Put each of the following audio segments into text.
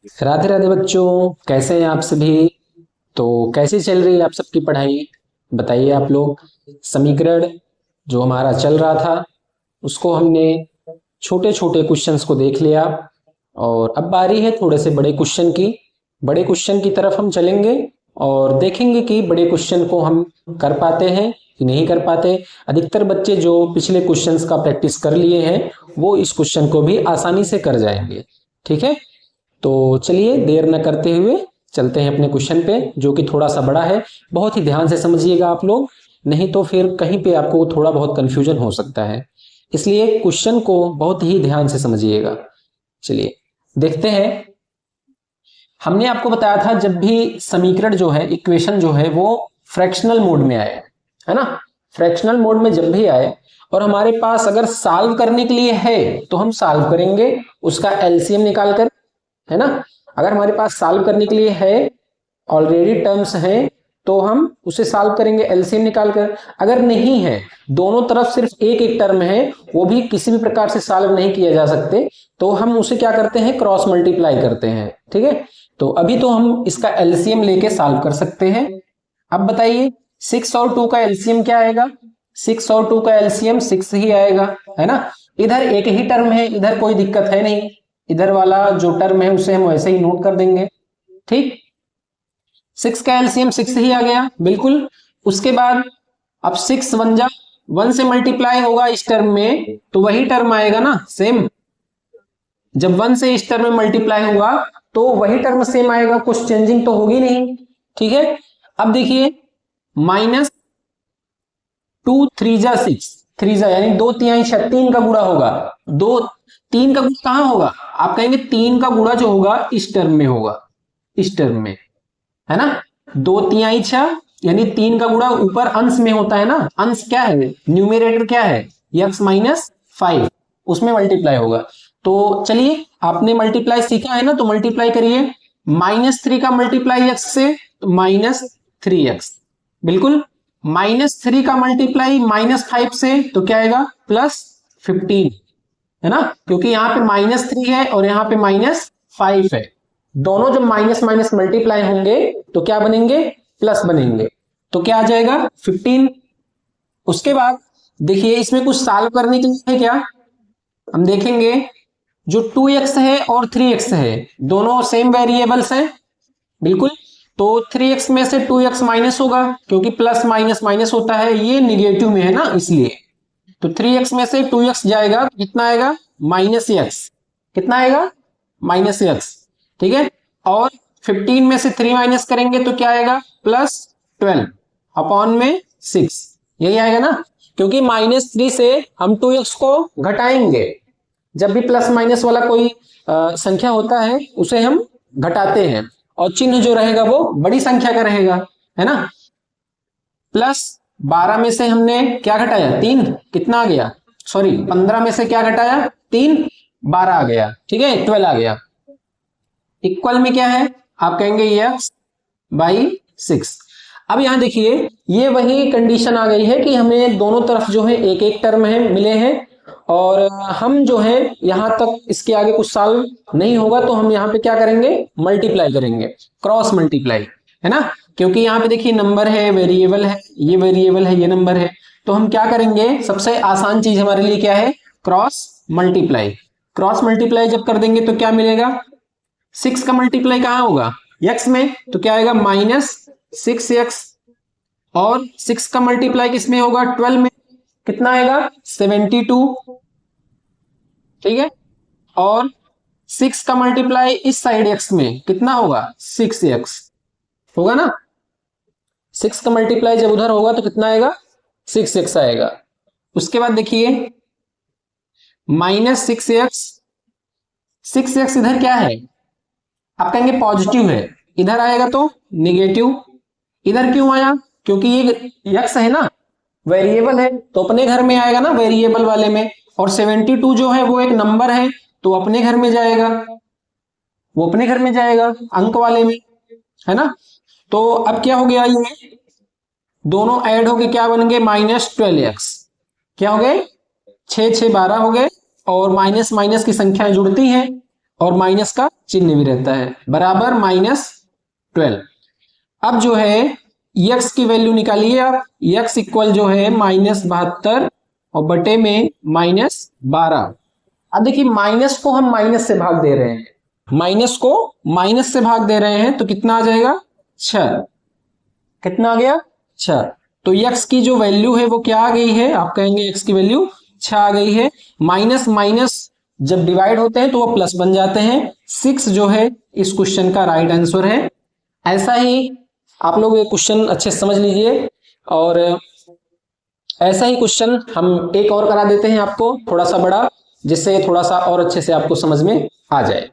राधे राधे बच्चों, कैसे हैं आप सभी। तो कैसी चल रही है आप सबकी पढ़ाई, बताइए आप लोग। समीकरण जो हमारा चल रहा था उसको हमने छोटे छोटे क्वेश्चंस को देख लिया और अब बारी है थोड़े से बड़े क्वेश्चन की। बड़े क्वेश्चन की तरफ हम चलेंगे और देखेंगे कि बड़े क्वेश्चन को हम कर पाते हैं कि नहीं कर पाते। अधिकतर बच्चे जो पिछले क्वेश्चंस का प्रैक्टिस कर लिए हैं वो इस क्वेश्चन को भी आसानी से कर जाएंगे। ठीक है, तो चलिए देर न करते हुए चलते हैं अपने क्वेश्चन पे, जो कि थोड़ा सा बड़ा है। बहुत ही ध्यान से समझिएगा आप लोग, नहीं तो फिर कहीं पे आपको थोड़ा बहुत कंफ्यूजन हो सकता है, इसलिए क्वेश्चन को बहुत ही ध्यान से समझिएगा। चलिए देखते हैं। हमने आपको बताया था जब भी समीकरण जो है, इक्वेशन जो है वो फ्रैक्शनल मोड में आए, है ना। फ्रैक्शनल मोड में जब भी आए और हमारे पास अगर सॉल्व करने के लिए है तो हम सॉल्व करेंगे उसका एलसीएम निकाल कर, है ना। अगर हमारे पास सॉल्व करने के लिए है, ऑलरेडी टर्म्स हैं, तो हम उसे सॉल्व करेंगे एलसीएम निकाल कर। अगर नहीं है, दोनों तरफ सिर्फ एक एक टर्म है, वो भी किसी भी प्रकार से सॉल्व नहीं किया जा सकते, तो हम उसे क्या करते हैं, क्रॉस मल्टीप्लाई करते हैं। ठीक है, तो अभी तो हम इसका एलसीएम लेके सॉल्व कर सकते हैं। अब बताइए 6 और 2 का एलसीएम क्या आएगा। 6 और 2 का एलसीएम 6 ही आएगा, है ना। इधर एक ही टर्म है, इधर कोई दिक्कत है नहीं, इधर वाला जो टर्म है उसे हम वैसे ही नोट कर देंगे। ठीक, 6 का एलसीएम 6 ही आ गया, बिल्कुल। उसके बाद अब 6 1 जा 1 से मल्टीप्लाई होगा इस टर्म में, तो वही टर्म आएगा ना सेम। जब 1 से इस टर्म में मल्टीप्लाई होगा तो वही टर्म सेम आएगा, कुछ चेंजिंग तो होगी नहीं। ठीक है, अब देखिए माइनस 2 3 जा 6, 3 जा यानी 2 तिहाई 6, 3 का गुणा होगा। 2 3 का गुणा कहां होगा, आप कहेंगे 3 का गुणा जो होगा इस टर्म में होगा, इस टर्म में, है ना। 2 तिहाई 6 यानी 3 का गुणा ऊपर अंश में होता है ना। अंश क्या है, न्यूमरेटर क्या है, x माइनस 5, उसमें मल्टीप्लाई होगा। तो चलिए आपने मल्टीप्लाई सीखा है ना, तो मल्टीप्लाई करिए। -3 का मल्टीप्लाई x से तो -3x, बिल्कुल। -3 का मल्टीप्लाई -5 से तो क्या आएगा, +15, है ना, क्योंकि यहाँ पे -3 है और यहाँ पे -5 है। दोनों जब माइनस माइनस मल्टीप्लाई होंगे तो क्या बनेंगे, प्लस बनेंगे, तो क्या आ जाएगा 15। उसके बाद देखिए इसमें कुछ सॉल्व करने के लिए है क्या, हम देखेंगे जो 2x है और 3x है दोनों सेम वेरिएबल्स हैं, बिल्कुल। तो 3x में से 2x माइनस होगा, क्योंकि प्लस माइनस माइनस होता है, ये निगेटिव में है ना इसलिए। तो 3x में से 2x जाएगा तो कितना आएगा, -x। कितना आएगा, -x। ठीक है, और 15 में से 3 माइनस करेंगे तो क्या आएगा, +12 अपॉन में 6, यही आएगा ना। क्योंकि -3 से हम 2x को घटाएंगे, जब भी प्लस माइनस वाला कोई संख्या होता है उसे हम घटाते हैं, और चिन्ह जो रहेगा वो बड़ी संख्या का रहेगा, है ना। +12 में से हमने क्या घटाया, 3, कितना आ गया, सॉरी 15 में से क्या घटाया, 3, 12 आ गया। ठीक है, 12 आ गया। इक्वल में क्या है, आप कहेंगे x/6। अब यहां देखिए ये वही कंडीशन आ गई है कि हमें दोनों तरफ जो है एक एक टर्म है मिले हैं, और हम जो है यहां तक इसके आगे कुछ सॉल्व नहीं होगा तो हम यहां पे क्या करेंगे, मल्टीप्लाई करेंगे, क्रॉस मल्टीप्लाई, है ना। क्योंकि यहाँ पे देखिए नंबर है, वेरिएबल है, ये वेरिएबल है, ये नंबर है, तो हम क्या करेंगे, सबसे आसान चीज हमारे लिए क्या है, क्रॉस मल्टीप्लाई। क्रॉस मल्टीप्लाई जब कर देंगे तो क्या मिलेगा, 6 का मल्टीप्लाई कहां होगा, x में, तो क्या आएगा -6x, और 6 का मल्टीप्लाई किसमें होगा, 12 में, कितना आएगा 72। ठीक है, और 6 का मल्टीप्लाई इस साइड x में कितना होगा, 6x होगा ना। 6 का मल्टीप्लाई जब उधर होगा तो कितना आएगा, 6x आएगा। उसके बाद देखिए -6x, 6x इधर क्या है, आप कहेंगे पॉजिटिव है, इधर आएगा तो निगेटिव। इधर क्यों आया, क्योंकि ये x है ना, वेरिएबल है, तो अपने घर में आएगा ना वेरिएबल वाले में, और 72 जो है वो एक नंबर है तो अपने घर में जाएगा, वो अपने घर में जाएगा अंक वाले में, है ना। तो अब क्या हो गया, ये दोनों ऐड होके क्या बन गए, -12x। क्या हो गए, 6 6 12 हो गए, और माइनस माइनस की संख्याएं जुड़ती हैं और माइनस का चिन्ह भी रहता है, बराबर -12। अब जो है यक्स की वैल्यू निकालिए आप, यक्स इक्वल जो है -72 और बटे में -12। अब देखिए माइनस को हम माइनस से भाग दे रहे हैं, माइनस को माइनस से भाग दे रहे हैं तो कितना आ जाएगा 6। कितना आ गया 6। तो यक्स की जो वैल्यू है वो क्या आ गई है, आप कहेंगे यक्स की वैल्यू 6 आ गई है। माइनस माइनस जब डिवाइड होते हैं तो वो प्लस बन जाते हैं। 6 जो है इस क्वेश्चन का राइट आंसर है। ऐसा ही आप लोग ये क्वेश्चन अच्छे से समझ लीजिए, और ऐसा ही क्वेश्चन हम एक और करा देते हैं आपको थोड़ा सा बड़ा, जिससे थोड़ा सा और अच्छे से आपको समझ में आ जाए।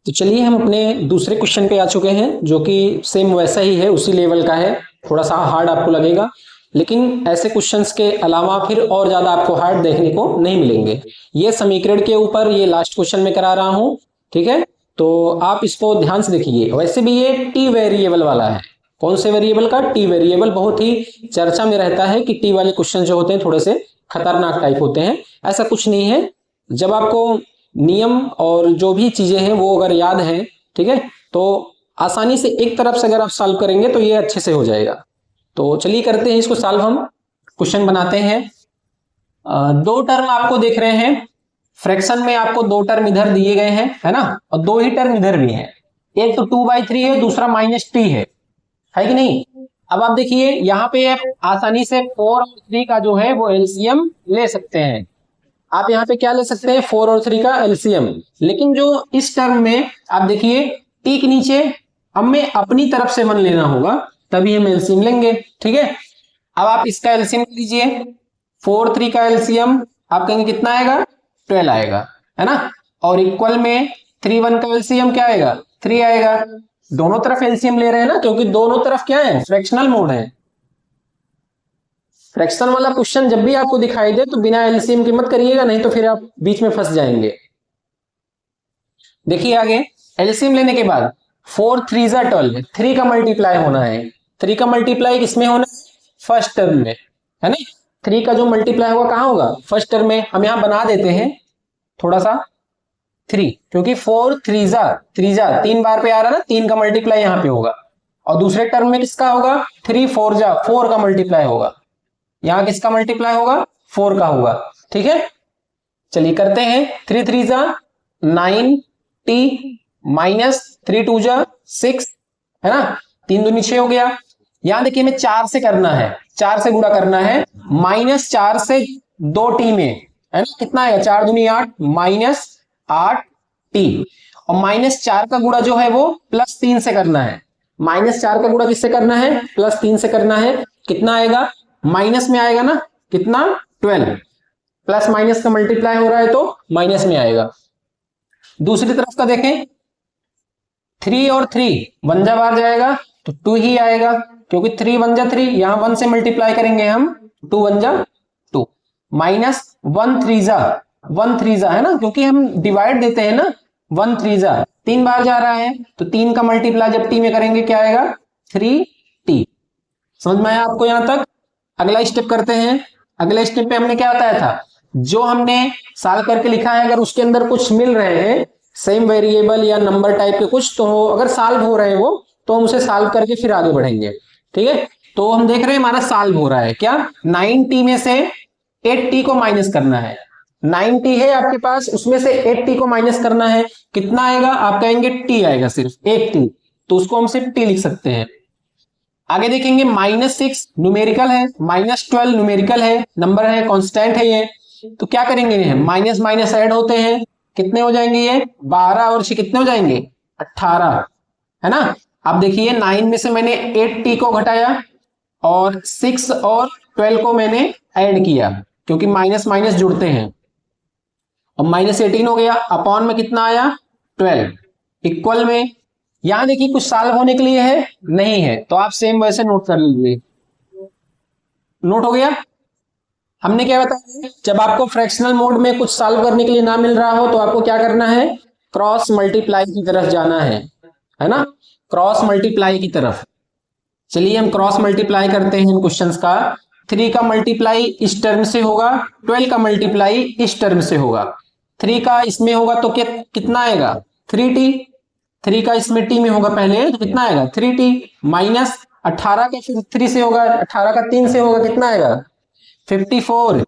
तो चलिए हम अपने दूसरे क्वेश्चन पे आ चुके हैं, जो कि सेम वैसा ही है, उसी लेवल का है। थोड़ा सा हार्ड आपको लगेगा, लेकिन ऐसे क्वेश्चंस के अलावा फिर और ज्यादा आपको हार्ड देखने को नहीं मिलेंगे। ये समीकरण के ऊपर ये लास्ट क्वेश्चन में करा रहा हूं, ठीक है। तो आप इसको ध्यान से देखिए। वैसे भी ये टी वेरिएबल वाला है। कौन से वेरिएबल का? T variable. बहुत ही चर्चा में रहता है कि टी वाले क्वेश्चन जो होते हैं थोड़े से खतरनाक टाइप होते हैं। ऐसा कुछ नहीं है। जब आपको नियम और जो भी चीजें हैं वो अगर याद है, ठीक है, तो आसानी से एक तरफ से अगर आप सॉल्व करेंगे तो ये अच्छे से हो जाएगा। तो चलिए करते हैं इसको सॉल्व। हम क्वेश्चन बनाते हैं। दो टर्म आपको देख रहे हैं, फ्रैक्शन में आपको दो टर्म इधर दिए गए हैं, है ना, और दो ही टर्म इधर भी हैं। एक तो 2/3 है, दूसरा -t है कि नहीं। अब आप देखिए यहाँ पे आप आसानी से 4 और 3 का जो है वो एलसीएम ले सकते हैं। आप यहाँ पे क्या ले सकते हैं? 4 और 3 का एलसीएम। लेकिन जो इस टर्म में आप देखिए टी के नीचे हमें अपनी तरफ से 1 लेना होगा, तभी हम एलसीएम लेंगे, ठीक है। अब आप इसका एलसीएम लीजिए। 4 3 का एलसीएम आप कहेंगे कितना आएगा? 12 आएगा, है ना। और इक्वल में 3 1 का एलसीएम क्या आएगा? 3 आएगा। दोनों तरफ एलसीएम ले रहे हैं ना, क्योंकि दोनों तरफ क्या है? फ्रैक्शनल मोड है। फ्रैक्शन वाला क्वेश्चन जब भी आपको दिखाई दे तो बिना एलसीएम के मत करिएगा, नहीं तो फिर आप बीच में फंस जाएंगे। देखिए आगे एलसीएम लेने के बाद 4 3 12, 3 का मल्टीप्लाई होना है। 3 का मल्टीप्लाई किसमें होना है? फर्स्ट टर्म में, है ना। 3 का जो मल्टीप्लाई होगा कहां होगा? फर्स्ट टर्म में। हम यहां बना देते हैं थोड़ा सा 3, क्योंकि 4 3 जा 3 बार पे आ रहा है ना, 3 का मल्टीप्लाई यहां पे होगा। और दूसरे टर्म में किसका होगा? 3 4 जा 4 का मल्टीप्लाई होगा। यहां किसका मल्टीप्लाई होगा? 4 का होगा, ठीक है। चलिए करते हैं। 3 3 जा 9 t -3 2 जा 6, है ना। 3 दूनी 6 हो गया। यहां देखिए हमें 4 से करना है, 4 से गुणा करना है। -4 से 2 t में, है ना, कितना आएगा? 4 दूनी 8 -8 t। और -4 का गुणा जो है वो +3 से करना है। -4 का गुणा किससे करना है? +3 से करना है। कितना आएगा? माइनस में आएगा ना, कितना? 12। प्लस माइनस का मल्टीप्लाई हो रहा है तो माइनस में आएगा। दूसरी तरफ का देखें, 3 और 3 1 जा बाहर जाएगा तो 2 ही आएगा, क्योंकि 3 1 जा 3, यहां 1 से मल्टीप्लाई करेंगे हम, 2 1 जा 2, -1 3 जा 1 3 जा, है ना, क्योंकि हम डिवाइड देते हैं ना। 1 3 जा 3 बार जा रहा है तो 3 का मल्टीप्लाई जब टी में करेंगे क्या आएगा? 3t। समझ में आया आपको यहां तक? अगला स्टेप करते हैं। अगले स्टेप पे हमने क्या बताया था? जो हमने सॉल्व करके लिखा है, अगर उसके अंदर कुछ मिल रहे हैं सेम वेरिएबल या नंबर टाइप के कुछ, तो अगर सॉल्व हो रहे हैं वो, तो हम उसे सॉल्व करके फिर आगे बढ़ेंगे, ठीक है। तो हम देख रहे हैं हमारा सॉल्व हो रहा है क्या? 9t में से 8t को माइनस करना है। 9t है आपके पास, उसमें से 8t को माइनस करना है। कितना आएगा? आप कहेंगे t आएगा, सिर्फ एक t, तो उसको हम सिर्फ t लिख सकते हैं। आगे देखेंगे -6 न्यूमेरिकल है, -12 न्यूमेरिकल है, नंबर है, कांस्टेंट है ये। तो क्या करेंगे? माइनस माइनस ऐड होते हैं, कितने हो जाएंगे ये? 12 और 6 कितने हो जाएंगे? 18, है ना। अब देखिए 9 में से मैंने 8t को घटाया और 6 और 12 को मैंने ऐड किया, क्योंकि माइनस माइनस जुड़ते हैं। और -18 हो गया, अपॉन में कितना आया? 12, इक्वल में। यहां देखिए कुछ सॉल्व होने के लिए है नहीं है, तो आप सेम वैसे नोट कर लीजिए। नोट हो गया। हमने क्या बताया? जब आपको फ्रैक्शनल मोड में कुछ सॉल्व करने के लिए ना मिल रहा हो तो आपको क्या करना है? क्रॉस मल्टीप्लाई की तरफ जाना है ना, क्रॉस मल्टीप्लाई की तरफ। चलिए हम क्रॉस मल्टीप्लाई करते हैं इन क्वेश्चंस का। 3 का मल्टीप्लाई इस टर्म से होगा, 12 का मल्टीप्लाई इस टर्म से होगा। 3 का इसमें होगा तो कितना आएगा 3t, 3 का इसमें t में होगा पहले तो कितना आएगा 3t, माइनस 18 का फिर 3 से होगा, 18 का 3 से होगा कितना आएगा 54,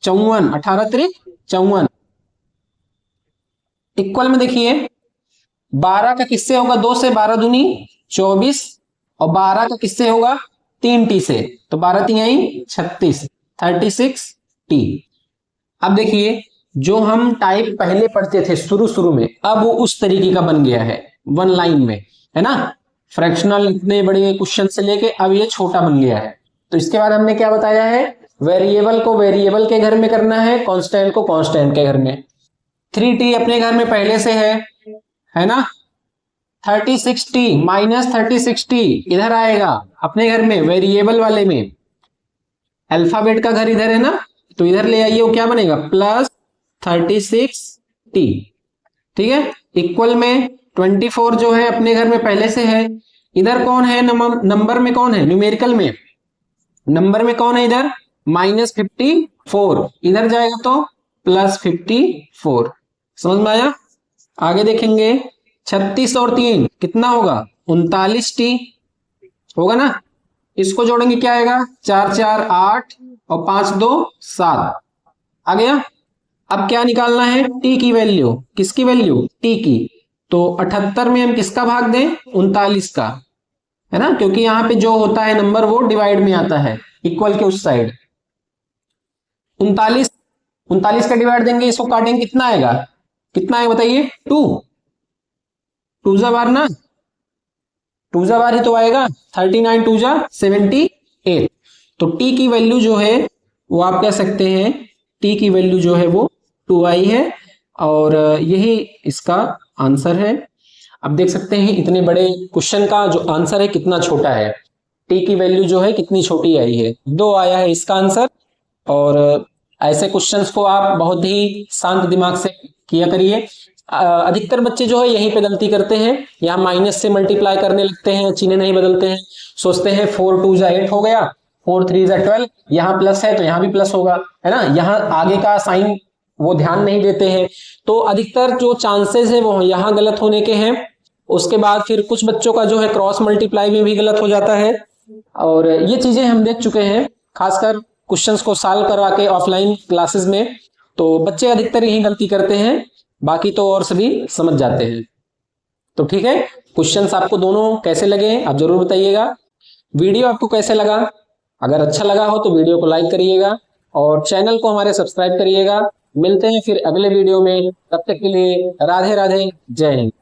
54, 18 3 54। इक्वल में देखिए 12 का किससे होगा 2 से, 12 दूनी 24, और 12 का किससे होगा 3t से, तो 12 3 आई 36, 36t। अब देखिए जो हम टाइप पहले पढ़ते थे शुरू में, अब वो उस तरीके का बन गया है, वन लाइन में, है ना। फ्रैक्शनल इतने बड़े क्वेश्चन से लेके अब ये छोटा बन गया है। तो इसके बाद हमने क्या बताया है, वेरिएबल को वेरिएबल के घर में करना है, कांस्टेंट को कांस्टेंट के घर में। 3t अपने घर में पहले से है ना। 36t माइनस 36t इधर आएगा अपने घर में, वेरिएबल वाले में। अल्फाबेट का घर इधर है ना, तो इधर ले आइए, वो क्या बनेगा प्लस 36t, ठीक है। इक्वल में 24 जो है अपने घर में पहले से है, इधर कौन है नंबर में कौन है, न्यूमेरिकल में नंबर में कौन है इधर माइनस 54, इधर जाएगा तो प्लस 54। समझ में आया। आगे देखेंगे 36 और 3 कितना होगा 39t होगा ना। इसको जोड़ेंगे क्या आएगा 4 4 8 और 5 2 7 आ गया। अब क्या निकालना है t की वैल्यू, किसकी वैल्यू t की, तो 78 में हम किसका भाग दें 39 का, है ना, क्योंकि यहाँ पे जो होता है नंबर वो डिवाइड में आता है इक्वल के उस साइड। 39 का डिवाइड देंगे, इसको काटेंगे कितना आएगा बताइए 2 2 जा बार ना, 2 जा बार ही तो आएगा, 39 2 जा 78। तो t की वैल्यू जो है वो आप कह सकते हैं t की वैल्यू जो है वो 2 आई है, और यही इसका आंसर है। अब देख सकते हैं इतने बड़े क्वेश्चन का जो आंसर है कितना छोटा है, t की वैल्यू जो है कितनी छोटी आई है, 2 आया है इसका आंसर। और ऐसे क्वेश्चंस को आप बहुत ही शांत दिमाग से किया करिए। अधिकतर बच्चे जो है यहीं पे गलती करते हैं, यहाँ माइनस से मल्टीप्लाई करने लगते हैं, चिन्ह नहीं बदलते हैं, सोचते हैं 4 2 जा 8 हो गया, 4 3 जा 12, यहाँ प्लस है तो यहाँ भी प्लस होगा, है ना, यहाँ आगे का साइन वो ध्यान नहीं देते हैं। तो अधिकतर जो चांसेस है वो यहाँ गलत होने के हैं। उसके बाद फिर कुछ बच्चों का जो है क्रॉस मल्टीप्लाई में भी गलत हो जाता है, और ये चीजें हम देख चुके हैं खासकर क्वेश्चंस को सॉल्व करवा के ऑफलाइन क्लासेस में। तो बच्चे अधिकतर यही गलती करते हैं, बाकी तो और सभी समझ जाते हैं। तो ठीक है, क्वेश्चंस आपको दोनों कैसे लगे आप जरूर बताइएगा। वीडियो आपको कैसे लगा, अगर अच्छा लगा हो तो वीडियो को लाइक करिएगा और चैनल को हमारे सब्सक्राइब करिएगा। मिलते हैं फिर अगले वीडियो में, तब तक के लिए राधे राधे, जय हिंद।